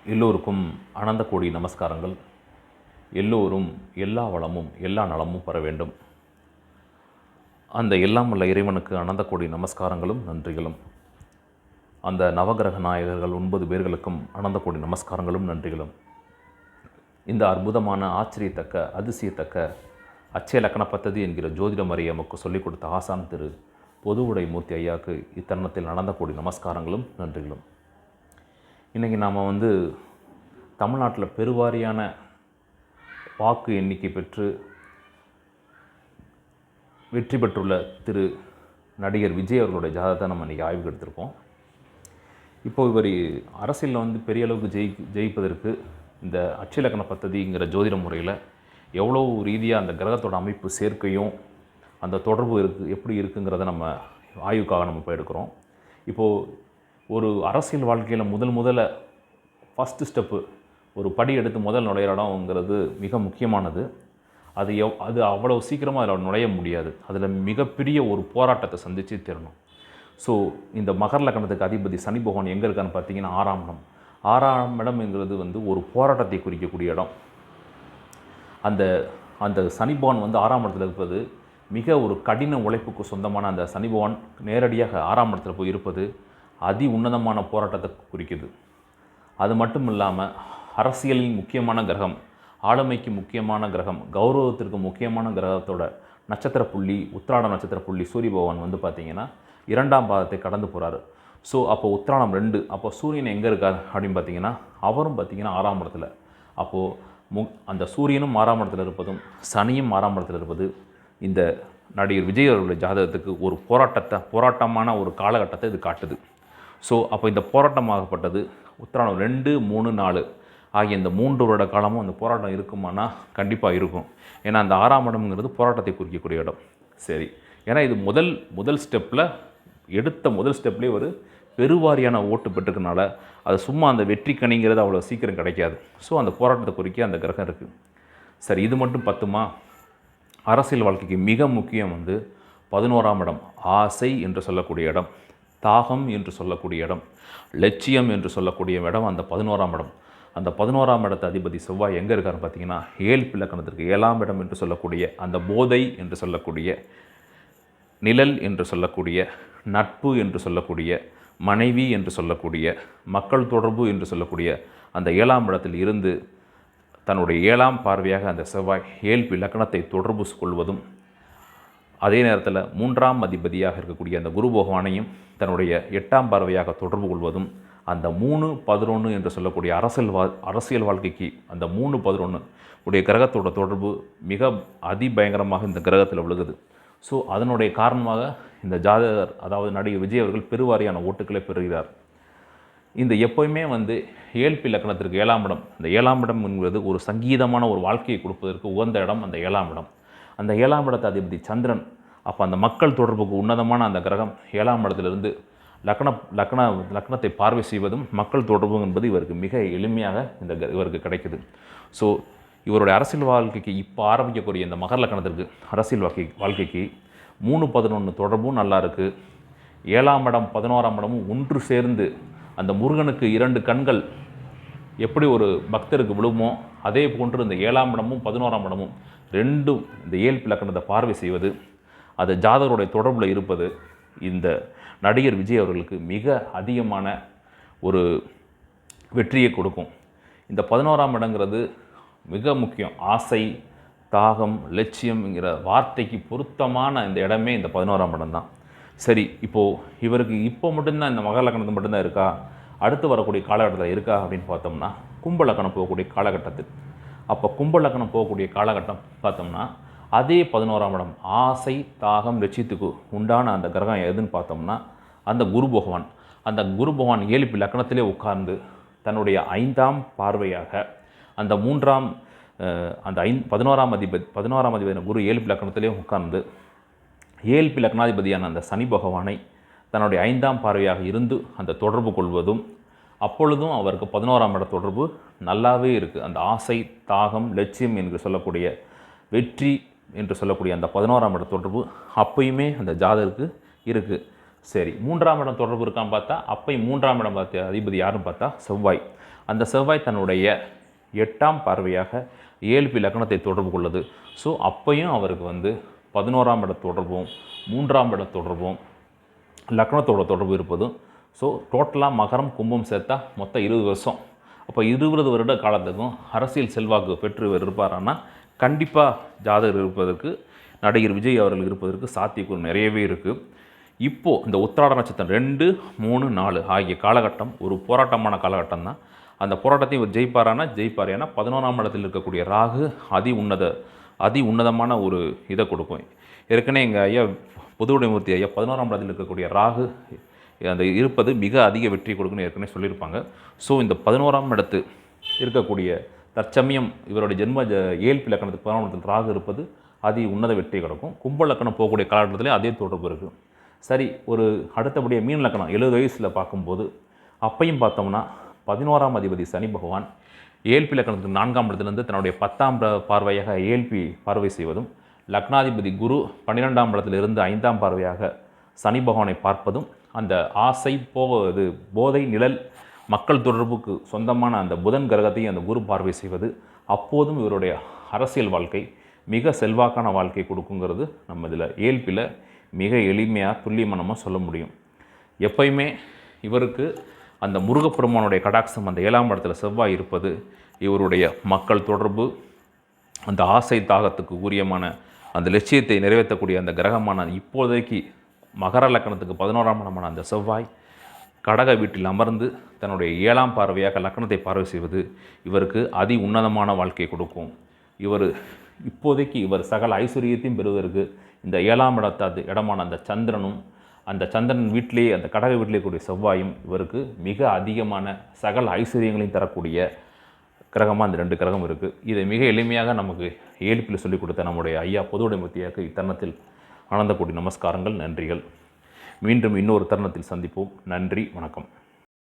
எல்லோருக்கும் அனந்த கோடி நமஸ்காரங்கள். எல்லோரும் எல்லா வளமும் எல்லா நலமும் பெற வேண்டும். அந்த எல்லாம் வல்ல இறைவனுக்கு அனந்த கோடி நமஸ்காரங்களும் நன்றிகளும். அந்த நவகிரக நாயகர்கள் 9 பேர்களுக்கும் அனந்த கோடி நமஸ்காரங்களும் நன்றிகளும். இந்த அற்புதமான ஆச்சரியத்தக்க அதிசயத்தக்க அச்சய லக்கண பத்ததி என்கிற ஜோதிட முறையை நமக்கு சொல்லிக் கொடுத்த ஆசான் திரு பொதுவுடை மூர்த்தி ஐயாவுக்கு இத்தருணத்தில் அனந்த கோடி நமஸ்காரங்களும் நன்றிகளும். இன்றைக்கி நாம் தமிழ்நாட்டில் பெருவாரியான வாக்கு எண்ணிக்கை பெற்று வெற்றி பெற்றுள்ள திரு நடிகர் விஜய் அவர்களுடைய ஜாதகத்தை நம்ம இன்றைக்கி ஆய்வுக்கு எடுத்திருக்கோம். இப்போது இவர் அரசியலில் பெரிய அளவுக்கு ஜெயிப்பதற்கு இந்த அச்சலக்கண பத்ததிங்கிற ஜோதிட முறையில் எவ்வளோ ரீதியாக அந்த கிரகத்தோட அமைப்பு சேர்க்கையும் அந்த தொடர்பு எப்படி இருக்குங்கிறத நம்ம ஆய்வுக்காக நம்ம இப்போ எடுக்கிறோம். இப்போது ஒரு அரசியல் வாழ்க்கையில் முதல்ல ஃபஸ்ட்டு ஸ்டெப்பு ஒரு படி எடுத்து முதல் நுழையிற இடம்ங்கிறது மிக முக்கியமானது. அது அவ்வளோ சீக்கிரமாக அதில் நுழைய முடியாது. அதில் மிகப்பெரிய ஒரு போராட்டத்தை சந்தித்து தரணும். ஸோ இந்த மகர லக்னத்துக்கு அதிபதி சனி பகவான் எங்கே இருக்கான்னு பார்த்தீங்கன்னா 6ஆம் இடம். 6ஆம் இடம்ங்கிறது ஒரு போராட்டத்தை குறிக்கக்கூடிய இடம். அந்த சனி பகவான் 6ஆம் இடத்துல இருப்பது மிக ஒரு கடின உழைப்புக்கு சொந்தமான அந்த சனி பகவான் நேரடியாக 6ஆம் இடத்துல போய் இருப்பது அதி உன்னதமான போராட்டத்தை குறிக்குது. அது மட்டும் இல்லாமல் அரசியலின் முக்கியமான கிரகம், ஆளுமைக்கு முக்கியமான கிரகம், கௌரவத்திற்கு முக்கியமான கிரகத்தோட நட்சத்திர புள்ளி உத்திராடம் நட்சத்திர புள்ளி சூரிய பகவான் பார்த்திங்கன்னா 2ஆம் பாதத்தை கடந்து போகிறாரு. ஸோ அப்போ உத்திராடம் 2, அப்போ சூரியன் எங்கே இருக்கார் அப்படின்னு பார்த்திங்கன்னா அவரும் பார்த்திங்கன்னா 6ஆம் இடத்துல. அப்போது அந்த சூரியனும் 6ஆம் இடத்துல இருப்பதும் சனியும் 6ஆம் இடத்துல இருப்பது இந்த நடிகர் விஜய் அவர்களுடைய ஜாதகத்துக்கு ஒரு போராட்டமான ஒரு காலகட்டத்தை இது காட்டுது. ஸோ அப்போ இந்த போராட்டமாகப்பட்டது உத்திராடம் 2, 3, 4 ஆகிய இந்த 3 வருட காலமும் அந்த போராட்டம் இருக்குமானா கண்டிப்பாக இருக்கும். ஏன்னா அந்த 6ஆம் இடம்ங்கிறது போராட்டத்தை குறிக்கக்கூடிய இடம். சரி, ஏன்னா இது முதல் ஸ்டெப்பில் முதல் ஸ்டெப்லேயே ஒரு பெருவாரியான ஓட்டு பெற்றுக்கனால அது சும்மா அந்த வெற்றி கனிங்கிறது அவ்வளோ சீக்கிரம் கிடைக்காது. ஸோ அந்த போராட்டத்தை குறிக்க அந்த கிரகம் இருக்குது. சரி, இது மட்டும் பத்துமா? அரசியல் வாழ்க்கைக்கு மிக முக்கியம் 11ஆம் இடம், ஆசை என்று சொல்லக்கூடிய இடம், தாகம் என்று சொல்லக்கூடிய இடம், லட்சியம் என்று சொல்லக்கூடிய இடம் அந்த 11ஆம் இடம். அந்த 11ஆம் இடத்து அதிபதி செவ்வாய் எங்கே இருக்காருன்னு பார்த்தீங்கன்னா 7 இலக்கணத்திற்கு 7ஆம் இடம் என்று சொல்லக்கூடிய அந்த போதை என்று சொல்லக்கூடிய, நிழல் என்று சொல்லக்கூடிய, நட்பு என்று சொல்லக்கூடிய, மனைவி என்று சொல்லக்கூடிய, மக்கள் தொடர்பு என்று சொல்லக்கூடிய அந்த 7ஆம் இடத்தில் இருந்து தன்னுடைய 7ஆம் பார்வையாக அந்த செவ்வாய் 7 இலக்கணத்தை தொடர்பு கொள்வதும், அதே நேரத்தில் 3ஆம் அதிபதியாக இருக்கக்கூடிய அந்த குரு பகவானையும் தன்னுடைய 8ஆம் பார்வையாக தொடர்பு கொள்வதும், அந்த 3-11 என்று சொல்லக்கூடிய அரசியல் வாழ்க்கைக்கு அந்த 3-11 உடைய கிரகத்தோட தொடர்பு மிக அதிபயங்கரமாக இந்த கிரகத்தில் விழுகுது. ஸோ அதனுடைய காரணமாக இந்த ஜாதகர், அதாவது நடிகர் விஜய் அவர்கள் பெருவாரியான ஓட்டுக்களை பெறுகிறார். இந்த எப்போயுமே 7 இலக்கணத்திற்கு 7ஆம் இடம், அந்த 7ஆம் இடம் என்பது ஒரு சங்கீதமான ஒரு வாழ்க்கையை கொடுப்பதற்கு உகந்த இடம் அந்த 7ஆம் இடம். அந்த 7ஆம் இடத்து அதிபதி சந்திரன். அப்போ அந்த மக்கள் தொடர்புக்கு உன்னதமான அந்த கிரகம் 7ஆம் இடத்திலிருந்து லக்னத்தை பார்வை செய்வதும் மக்கள் தொடர்பு என்பது இவருக்கு மிக எளிமையாக இவருக்கு கிடைக்குது. ஸோ இவருடைய அரசியல் வாழ்க்கைக்கு இப்போ ஆரம்பிக்கக்கூடிய இந்த மகர லக்னத்திற்கு அரசியல் வாழ்க்கைக்கு 3-11 தொடர்பும் நல்லா இருக்குது. 7ஆம் இடம் 11ஆம் இடமும் ஒன்று சேர்ந்து அந்த முருகனுக்கு 2 கண்கள் எப்படி ஒரு பக்தருக்கு விழுமோ அதே போன்று இந்த 7ஆம் இடமும் 11ஆம் இடமும் ரெண்டும் இந்த 7 இலக்கணத்தை பார்வை செய்வது, அது ஜாதகருடைய தொடர்பில் இருப்பது இந்த நடிகர் விஜய் அவர்களுக்கு மிக அதிகமான ஒரு வெற்றியை கொடுக்கும். இந்த 11ஆம் இடங்கிறது மிக முக்கியம். ஆசை, தாகம், லட்சியம்ங்கிற வார்த்தைக்கு பொருத்தமான இந்த இடமே இந்த 11ஆம் இடம் தான். சரி, இப்போது இவருக்கு இப்போ மட்டும்தான் இந்த மகர லக்னத்து மட்டும்தான் இருக்கா, அடுத்து வரக்கூடிய காலகட்டத்தில் இருக்கா அப்படின்னு பார்த்தோம்னா கும்ப லக்னம் போகக்கூடிய காலகட்டத்தில், அப்போ கும்ப லக்னம் போகக்கூடிய காலகட்டம் பார்த்தோம்னா அதே 11ஆம் இடம் ஆசை, தாகம், லட்சியத்துக்கு உண்டான அந்த கிரகம் எதுன்னு பார்த்தோம்னா அந்த குரு பகவான். அந்த குரு பகவான் 7 லக்னத்திலே உட்கார்ந்து தன்னுடைய 5ஆம் பார்வையாக அந்த 11ஆம் அதிபதி குரு 7 லக்னத்திலே உட்கார்ந்து 7 லக்னாதிபதியான அந்த சனி பகவானை தன்னுடைய 5ஆம் பார்வையாக இருந்து அந்த தொடர்பு கொள்வதும், அப்பொழுதும் அவருக்கு 11ஆம் இட தொடர்பு நல்லாவே இருக்குது. அந்த ஆசை, தாகம், லட்சியம் என்று சொல்லக்கூடிய, வெற்றி என்று சொல்லக்கூடிய அந்த 11ஆம் இட தொடர்பு அப்பயுமே அந்த ஜாதகருக்கு இருக்குது. சரி, 3ஆம் இடம் தொடர்பு இருக்கான்னு பார்த்தா அப்பயும் 3ஆம் இடம் பார்த்த அதிபதி யாருன்னு பார்த்தா செவ்வாய். அந்த செவ்வாய் தன்னுடைய 8ஆம் பார்வையாக ஏழ்பி லக்னத்தை தொடர்பு கொள்ளுது. ஸோ அப்பையும் அவருக்கு வந்து 11ஆம் இட தொடர்பும் 3ஆம் இட தொடர்பும் லக்னத்தோட தொடர்பு இருப்பதும். ஸோ டோட்டலாக மகரம் கும்பம் சேர்த்தா மொத்தம் 20 வருஷம். அப்போ 20 வருட காலத்துக்கும் அரசியல் செல்வாக்கு பெற்று இவர் இருப்பாரான்னா கண்டிப்பாக ஜாதகர் இருப்பதற்கு, நடிகர் விஜய் அவர்கள் இருப்பதற்கு சாத்தியக்கூறு நிறையவே இருக்குது. இப்போது இந்த உத்திராட நட்சத்திரம் 2, 3, 4 ஆகிய காலகட்டம் ஒரு போராட்டமான காலகட்டம் தான். அந்த போராட்டத்தை இவர் ஜெயிப்பாரானா ஜெயிப்பார். ஏன்னா 11ஆம் இடத்தில் இருக்கக்கூடிய ராகு அதி உன்னதமான ஒரு இதை கொடுக்கும். ஏற்கனவே எங்கள் ஐயா பொதுவுடைமூர்த்தி ஐயா 11ஆம் இடத்தில் இருக்கக்கூடிய ராகு அந்த இருப்பது மிக அதிக வெற்றி கொடுக்குன்னு ஏற்கனவே சொல்லியிருப்பாங்க. ஸோ இந்த 11ஆம் இடத்து இருக்கக்கூடிய தற்சமயம் இவருடைய ஜென்ம ஏழ்பி லக்கணத்துக்கு 11ஆம் இடத்தில் ராகு இருப்பது அதி உன்னத வெற்றி கிடைக்கும். கும்ப லக்கணம் போகக்கூடிய காலகட்டத்திலே அதே தொடர்பு இருக்குது. சரி, ஒரு அடுத்தபடியாக மீன் லக்கணம் 70 வயசில் பார்க்கும்போது அப்பையும் பார்த்தோம்னா 11ஆம் அதிபதி சனி பகவான் ஏழ்பி லக்கணத்துக்கு 4ஆம் இடத்திலிருந்து தன்னுடைய 10ஆம் பார்வையாக ஏழ்பி பார்வை செய்வதும், லக்னாதிபதி குரு 12ஆம் இடத்திலிருந்து 5ஆம் பார்வையாக சனி பகவானை பார்ப்பதும், அந்த ஆசை போவது போதை நிழல் மக்கள் தொடர்புக்கு சொந்தமான அந்த புதன் கிரகத்தையும் அந்த குரு பார்வை செய்வது, அப்போதும் இவருடைய அரசியல் வாழ்க்கை மிக செல்வாக்கான வாழ்க்கை கொடுக்குங்கிறது நம்ம இதில் ஏழ்பில் மிக எளிமையாக துல்லியமாக நம்ம சொல்ல முடியும். எப்பயுமே இவருக்கு அந்த முருகப்பெருமானுடைய கடாட்சம் அந்த 7ஆம் இடத்துல செவ்வாய் இருப்பது இவருடைய மக்கள் தொடர்பு, அந்த ஆசை தாகத்துக்கு உரியமான அந்த லட்சியத்தை நிறைவேற்றக்கூடிய அந்த கிரகமான இப்போதைக்கு மகர லக்கணத்துக்கு 11ஆம் இடமான அந்த செவ்வாய் கடக வீட்டில் அமர்ந்து தன்னுடைய 7ஆம் பார்வையாக லக்கணத்தை பார்வை செய்வது இவருக்கு அதி உன்னதமான வாழ்க்கை கொடுக்கும். இப்போதைக்கு இவர் சகல ஐஸ்வர்யத்தையும் பெறுவதற்கு இந்த 7ஆம் இடமான அந்த சந்திரன் வீட்டிலேயே அந்த கடக வீட்டிலே கூடிய செவ்வாயும் இவருக்கு மிக அதிகமான சகல ஐஸ்வர்யங்களையும் தரக்கூடிய கிரகமாக அந்த 2 கிரகம் இருக்குது. இதை மிக எளிமையாக நமக்கு ஏழ்பில் சொல்லிக் கொடுத்த நம்முடைய ஐயா பொதுவுடைமூர்த்தியாக்கு இத்தருணத்தில் ஆனந்த கோடி நமஸ்காரங்கள், நன்றிகள். மீண்டும் இன்னொரு தருணத்தில் சந்திப்போம். நன்றி, வணக்கம்.